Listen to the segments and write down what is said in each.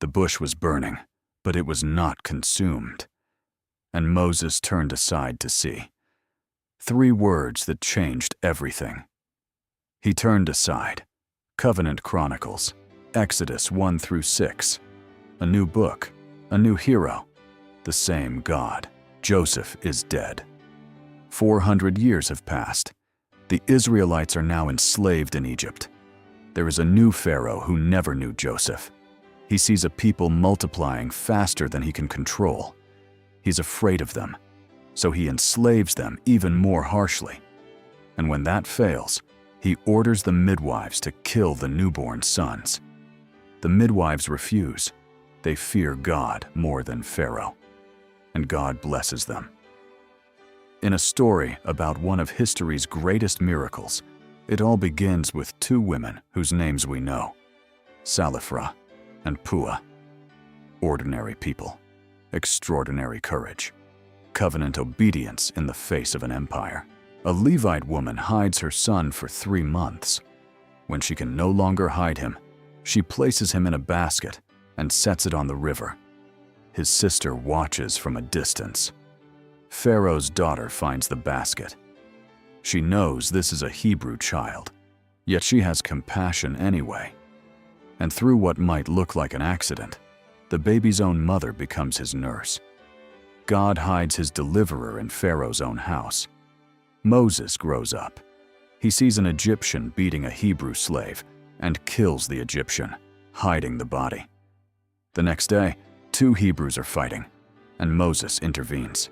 The bush was burning, but it was not consumed. And Moses turned aside to see. 3 words that changed everything. He turned aside. Covenant Chronicles, Exodus 1 through 6. A new book, a new hero, the same God. Joseph is dead. 400 years have passed. The Israelites are now enslaved in Egypt. There is a new Pharaoh who never knew Joseph. He sees a people multiplying faster than he can control. He's afraid of them, so he enslaves them even more harshly. And when that fails, he orders the midwives to kill the newborn sons. The midwives refuse. They fear God more than Pharaoh, and God blesses them. In a story about one of history's greatest miracles, it all begins with 2 women whose names we know, Shiphrah and Puah. Ordinary people, extraordinary courage, covenant obedience in the face of an empire. A Levite woman hides her son for 3 months. When she can no longer hide him, she places him in a basket and sets it on the river. His sister watches from a distance. Pharaoh's daughter finds the basket. She knows this is a Hebrew child, yet she has compassion anyway. And through what might look like an accident, the baby's own mother becomes his nurse. God hides his deliverer in Pharaoh's own house. Moses grows up. He sees an Egyptian beating a Hebrew slave and kills the Egyptian, hiding the body. The next day, 2 Hebrews are fighting, and Moses intervenes.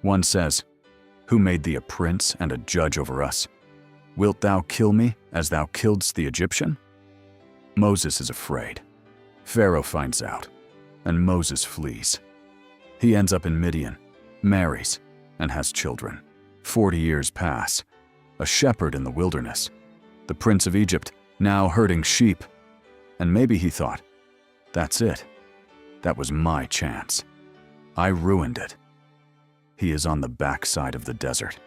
One says, "Who made thee a prince and a judge over us? Wilt thou kill me as thou killedst the Egyptian?" Moses is afraid. Pharaoh finds out, and Moses flees. He ends up in Midian, marries, and has children. 40 years pass. A shepherd in the wilderness. The prince of Egypt, now herding sheep. And maybe he thought, that's it. That was my chance. I ruined it. He is on the backside of the desert.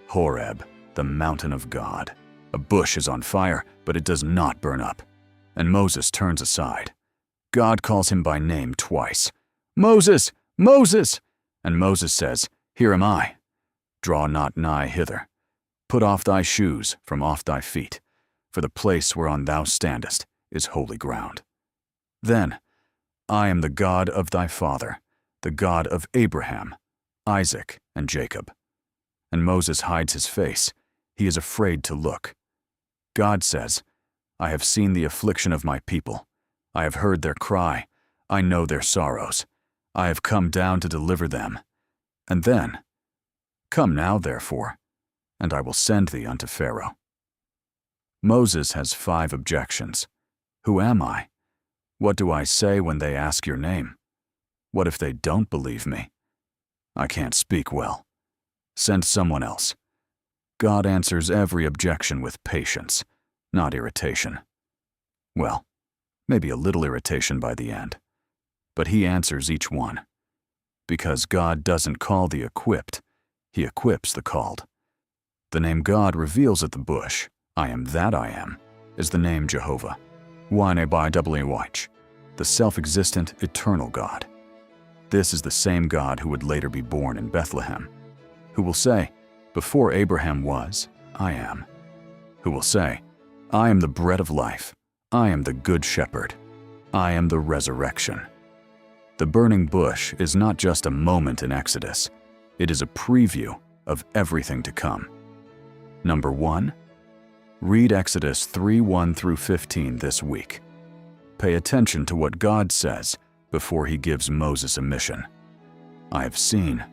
Horeb, the mountain of God. A bush is on fire, but it does not burn up. And Moses turns aside. God calls him by name twice. "Moses! Moses!" And Moses says, "Here am I. Draw not nigh hither. Put off thy shoes from off thy feet, for the place whereon thou standest is holy ground." Then, "I am the God of thy father, the God of Abraham, Isaac, and Jacob." And Moses hides his face. He is afraid to look. God says, "I have seen the affliction of my people. I have heard their cry. I know their sorrows. I have come down to deliver them." And then, "Come now, therefore, and I will send thee unto Pharaoh." Moses has 5 objections. Who am I? What do I say when they ask your name? What if they don't believe me? I can't speak well. Send someone else. God answers every objection with patience, not irritation. Well, maybe a little irritation by the end. But he answers each one. Because God doesn't call the equipped, he equips the called. The name God reveals at the bush, "I am that I am," is the name Jehovah. YNABYWH, the self-existent, eternal God. This is the same God who would later be born in Bethlehem, who will say, "Before Abraham was, I am." Who will say, "I am the bread of life. I am the good shepherd. I am the resurrection." The burning bush is not just a moment in Exodus. It is a preview of everything to come. Number 1, read Exodus 3:1 through 15 this week. Pay attention to what God says before he gives Moses a mission. I have seen,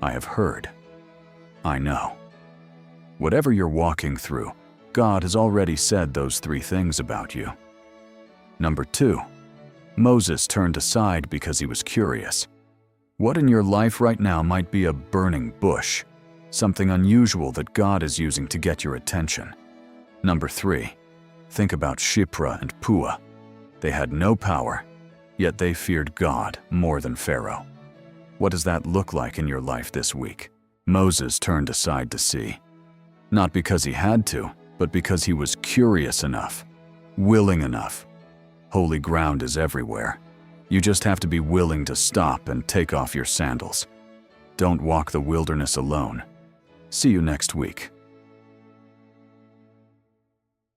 I have heard, I know. Whatever you're walking through, God has already said those 3 things about you. Number 2, Moses turned aside because he was curious. What in your life right now might be a burning bush, something unusual that God is using to get your attention? Number 3, think about Shiphrah and Puah. They had no power, yet they feared God more than Pharaoh. What does that look like in your life this week? Moses turned aside to see. Not because he had to, but because he was curious enough, willing enough. Holy ground is everywhere. You just have to be willing to stop and take off your sandals. Don't walk the wilderness alone. See you next week.